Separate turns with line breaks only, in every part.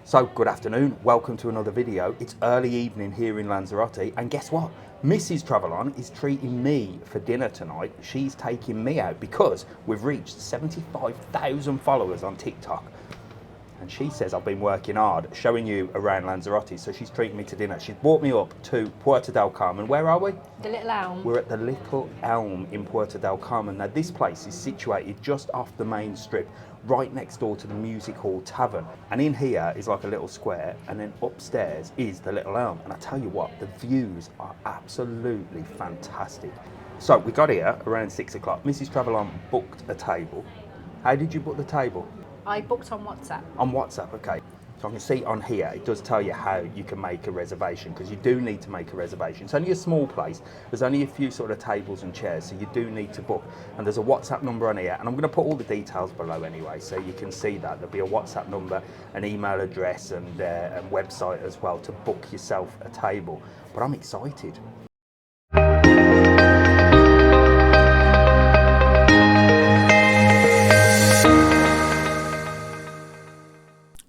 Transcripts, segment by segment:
So, good afternoon, welcome to another video. It's early evening here in Lanzarote, and guess what? Mrs. TravelON is treating me for dinner tonight. She's taking me out because we've reached 75,000 followers on TikTok. And she says I've been working hard, showing you around Lanzarote, so she's treating me to dinner. She's brought me up to Puerto Del Carmen. Where are we?
The Little Elm.
We're at the Little Elm in Puerto Del Carmen. Now, this place is situated just off the main strip, right next door to the Music Hall Tavern. And in here is like a little square, and then upstairs is the Little Elm. And I tell you what, the views are absolutely fantastic. So we got here around 6 o'clock. Mrs. TravelON booked a table. How did you book the table?
I booked on WhatsApp.
On WhatsApp, okay. So I can see on here, it does tell you how you can make a reservation, because you do need to make a reservation. It's only a small place. There's only a few sort of tables and chairs, so you do need to book. And there's a WhatsApp number on here, and I'm going to put all the details below anyway, so you can see that. There'll be a WhatsApp number, an email address, and website as well to book yourself a table. But I'm excited.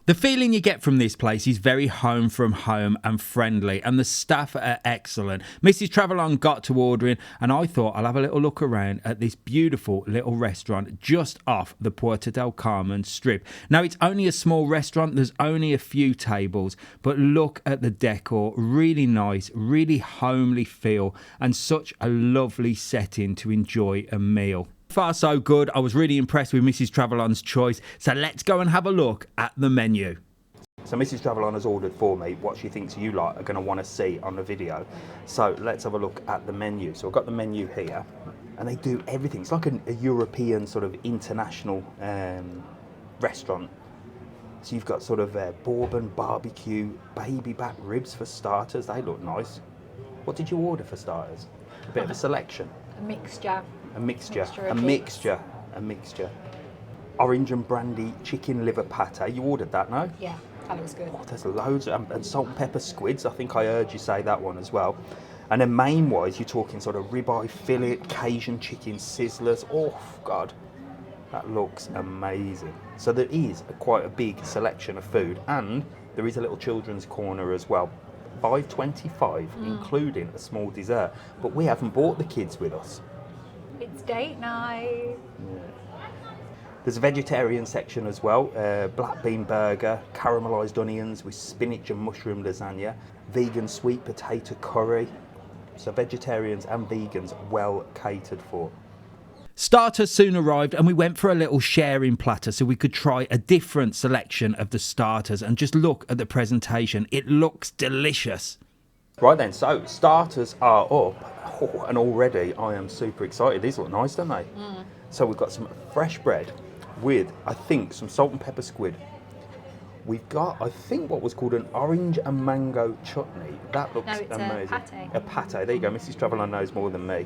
The feeling you get from this place is very home from home and friendly, and the staff are excellent. Mrs. TravelON got to ordering, and I thought I'll have a little look around at this beautiful little restaurant just off the Puerto Del Carmen strip. Now, it's only a small restaurant, there's only a few tables, but look at the decor, really nice, really homely feel, and such a lovely setting to enjoy a meal. Far so good. I was really impressed with Mrs. TravelON's choice, so let's go and have a look at the menu.
So Mrs. TravelON has ordered for me what she thinks you lot are going to want to see on the video. So let's have a look at the menu. So I've got the menu here, and they do everything. It's like a European sort of international restaurant. So you've got sort of bourbon, barbecue, baby back ribs for starters. They look nice. What did you order for starters? A bit of a selection.
A mixture.
A mixture. Orange and brandy chicken liver pate. You ordered that, no?
Yeah, that looks good.
Oh, there's loads. And salt and pepper squids. I think I heard you say that one as well. And then main-wise, you're talking sort of ribeye fillet, Cajun chicken sizzlers. Oh, God. That looks amazing. So there is quite a big selection of food. And there is a little children's corner as well. $5.25, including a small dessert. But we haven't brought the kids with us.
It's date night.
Yeah. There's a vegetarian section as well. Black bean burger, caramelised onions with spinach and mushroom lasagna, vegan sweet potato curry. So vegetarians and vegans well catered for.
Starters soon arrived, and we went for a little sharing platter so we could try a different selection of the starters and just look at the presentation. It looks delicious.
Right then, so starters are up. Oh, and already I am super excited. These look nice, don't they? So we've got some fresh bread with, I think, some salt and pepper squid. We've got, I think, what was called an orange and mango chutney. That looks amazing. A pate. There you go. Mrs. TravelON knows more than me.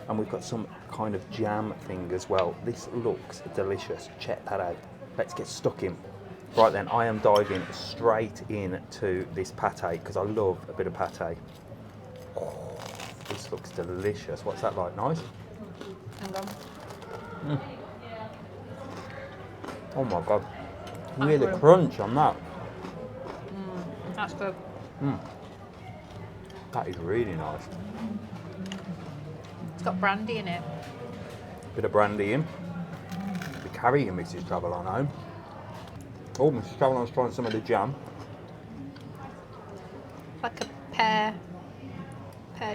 And we've got some kind of jam thing as well. This looks delicious. Check that out. Let's get stuck in. Right then, I am diving straight into this pate because I love a bit of pate. Oh, this looks delicious. What's that like? Nice?
Hang on.
Oh my God. Really crunch on that.
That's good.
That is really nice.
It's got brandy in it.
Bit of brandy in. We're carrying Mrs. TravelON home. Oh, Mrs. TravelON's trying some of the jam.
Like a pear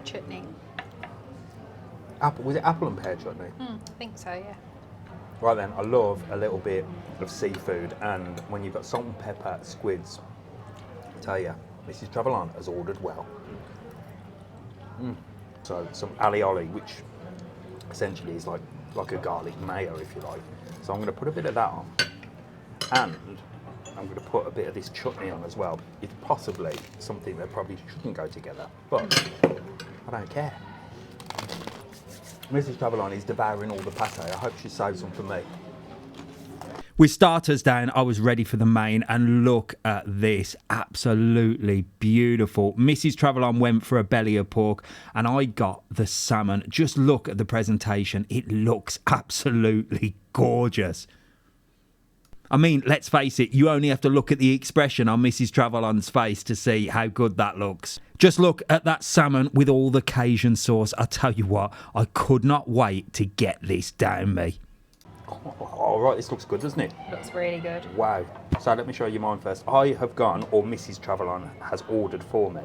chutney.
Was it apple and pear chutney?
I think so, yeah.
Right then, I love a little bit of seafood, and when you've got salt and pepper squids, I tell you, Mrs. TravelON has ordered well. So some alioli, which essentially is like a garlic mayo, if you like. So I'm going to put a bit of that on, and I'm going to put a bit of this chutney on as well. It's possibly something that probably shouldn't go together, but I don't care. Mrs. TravelON is devouring all the pate. I hope she saves some for me.
With starters down, I was ready for the main, and look at this. Absolutely beautiful. Mrs. TravelON went for a belly of pork, and I got the salmon. Just look at the presentation. It looks absolutely gorgeous. I mean, let's face it, you only have to look at the expression on Mrs. TravelOn's face to see how good that looks. Just look at that salmon with all the Cajun sauce. I tell you what, I could not wait to get this down me.
All right, this looks good, doesn't it?
Looks really good.
Wow. So let me show you mine first. I have gone, or Mrs. TravelOn has ordered for me,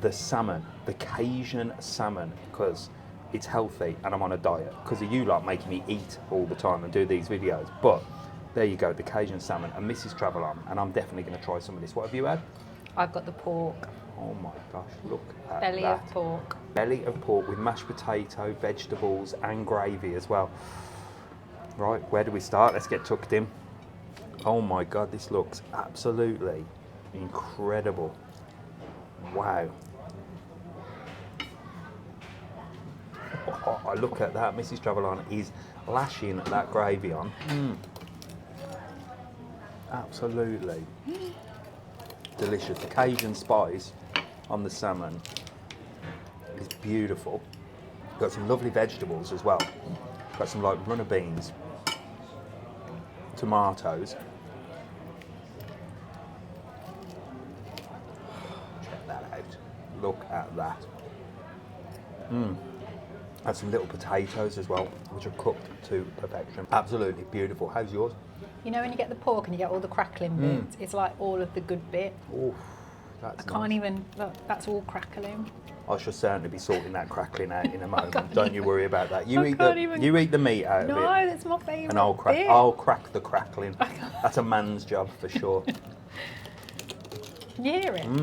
the salmon, the Cajun salmon, because it's healthy and I'm on a diet. Because of you lot making me eat all the time and do these videos. But there you go, the Cajun salmon and Mrs. TravelOn, and I'm definitely going to try some of this. What have you had?
I've got the pork.
Oh my gosh, look at
Belly
that.
of pork.
Belly of pork with mashed potato, vegetables and gravy as well. Right, where do we start? Let's get tucked in. Oh my God, this looks absolutely incredible. Wow. Oh, look at that. Mrs. TravelOn is lashing that gravy on. Absolutely delicious. The Cajun spice on the salmon is beautiful. Got some lovely vegetables as well. Got some like runner beans, tomatoes. Check that out. Look at that. And some little potatoes as well, which are cooked to perfection. Absolutely beautiful. How's yours?
You know when you get the pork and you get all the crackling bits? It's like all of the good bit.
Oh, that's
I can't
nice.
even, look, that's all crackling.
I shall certainly be sorting that crackling out in a moment. Don't you worry about that. You
I
eat
can't
the
even-
you eat the meat out
No,
of it,
that's my favourite
and I'll
bit.
crack the crackling. That's a man's job for sure.
Can you hear it? Do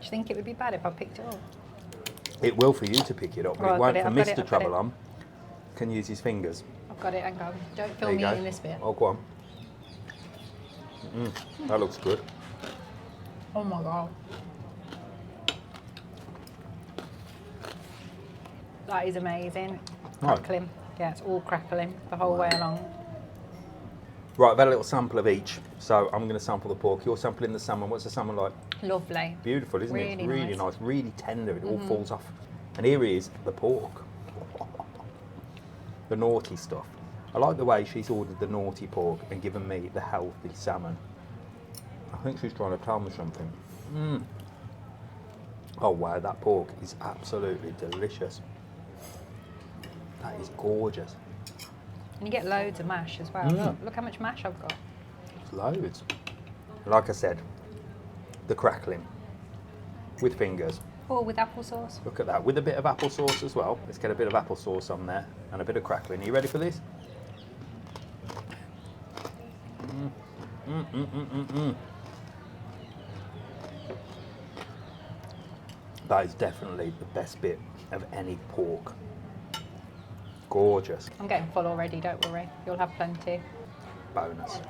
you think it would be bad if I picked it up?
It will for you to pick it up, but
Right,
it won't
I've
for
got it,
Mr.
I've got it.
TravelOn. Can use his fingers.
I've got it, hang on. Don't
There
film
you
me
go.
eating this bit.
Oh, go on. That looks good.
Oh my God. That is amazing.
Right.
Crackling. Yeah, it's all crackling the whole way along.
Right, I've had a little sample of each, so I'm going to sample the pork. You're sampling the salmon. What's the salmon like?
Lovely.
Beautiful, isn't it? It's
Really
really
nice.
nice, really tender. It all falls off. And here is the pork. The naughty stuff. I like the way she's ordered the naughty pork and given me the healthy salmon. I think she's trying to tell me something. Oh wow, that pork is absolutely delicious. That is gorgeous.
And you get loads of mash as well. Look how much mash I've got.
It's loads. Like I said, the crackling with fingers.
Or with applesauce.
Look at that, with a bit of applesauce as well. Let's get a bit of applesauce on there and a bit of crackling. Are you ready for this? That is definitely the best bit of any pork. Gorgeous.
I'm getting full already, don't worry. You'll have plenty.
Bonus.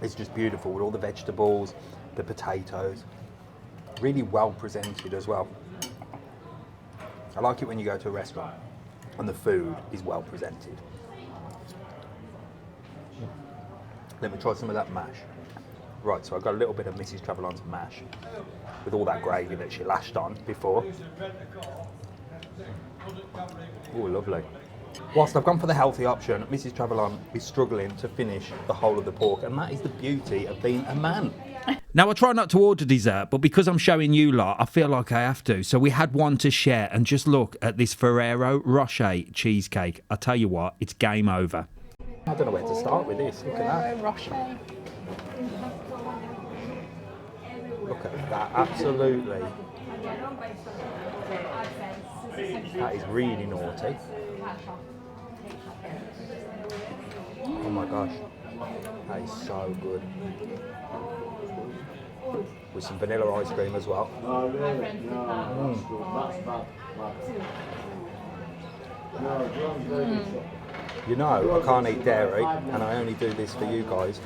It's just beautiful with all the vegetables, the potatoes. Really well presented as well. I like it when you go to a restaurant and the food is well presented. Let me try some of that mash. Right, so I've got a little bit of Mrs. TravelOn's mash with all that gravy that she lashed on before. Oh, lovely. Whilst I've gone for the healthy option, Mrs. TravelOn is struggling to finish the whole of the pork, and that is the beauty of being a man.
Now, I try not to order dessert, but because I'm showing you lot, I feel like I have to. So we had one to share, and just look at this Ferrero Rocher cheesecake. I tell you what, it's game over.
I don't know where to start with this. Look at that.
Ferrero Rocher.
Look at that. Absolutely. That is really naughty. Oh my gosh. That is so good. With some vanilla ice cream as well.
Oh, really? No, that's good. That's bad. No, John's very good.
You know, I can't eat dairy, and I only do this for you guys.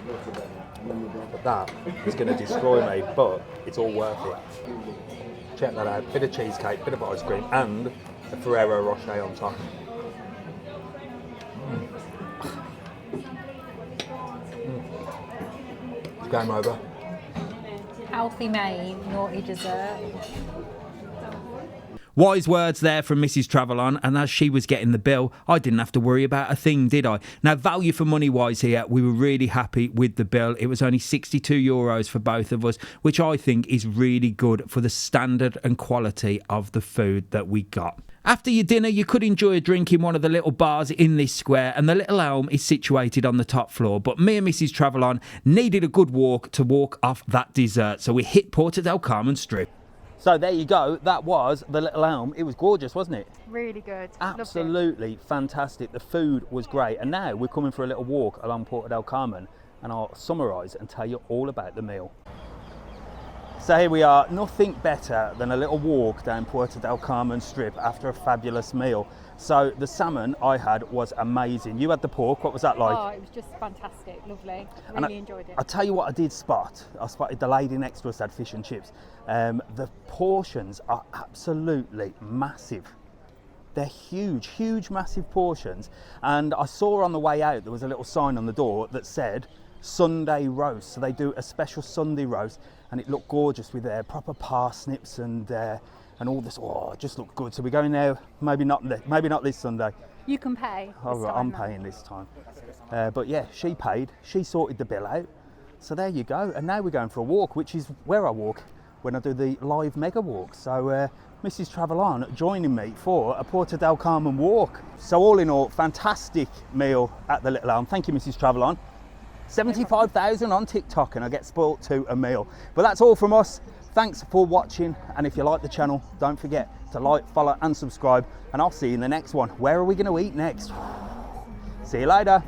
But that is going to destroy me, but it's all worth it. Check that out. Bit of cheesecake, bit of ice cream, and a Ferrero Rocher on top. It's game over.
Healthy main, naughty dessert.
Wise words there from Mrs. TravelOn, and as she was getting the bill, I didn't have to worry about a thing, did I? Now, value for money wise here, we were really happy with the bill. It was only €62 for both of us, which I think is really good for the standard and quality of the food that we got. After your dinner, you could enjoy a drink in one of the little bars in this square, and the Little Elm is situated on the top floor. But me and Mrs. TravelOn needed a good walk to walk off that dessert, so we hit Puerto Del Carmen Strip.
So there you go, that was the Little Elm. It was gorgeous, wasn't it?
Really good.
Absolutely fantastic. The food was great. And now we're coming for a little walk along Puerto Del Carmen, and I'll summarise and tell you all about the meal. So here we are, nothing better than a little walk down Puerto Del Carmen Strip after a fabulous meal. So the salmon I had was amazing. You had the pork, what was that like?
Oh, it was just fantastic, lovely. Really enjoyed it.
I'll tell you what I did spot. I spotted the lady next to us had fish and chips. The portions are absolutely massive. They're huge, huge, massive portions. And I saw on the way out, there was a little sign on the door that said Sunday roast. So they do a special Sunday roast, and it looked gorgeous with their proper parsnips and all this. Oh, it just looked good. So we're going there. Maybe not this Sunday.
You can pay.
Oh, right, I'm paying this time. But yeah, she paid. She sorted the bill out. So there you go. And now we're going for a walk, which is where I walk when I do the live mega walk. So Mrs. TravelOn joining me for a Puerto Del Carmen walk. So all in all, fantastic meal at the Little Elm. Thank you, Mrs. TravelOn. 75,000 on TikTok, and I get spoilt to a meal. But that's all from us. Thanks for watching, and if you like the channel, don't forget to like, follow and subscribe, and I'll see you in the next one. Where are we going to eat next? See you later.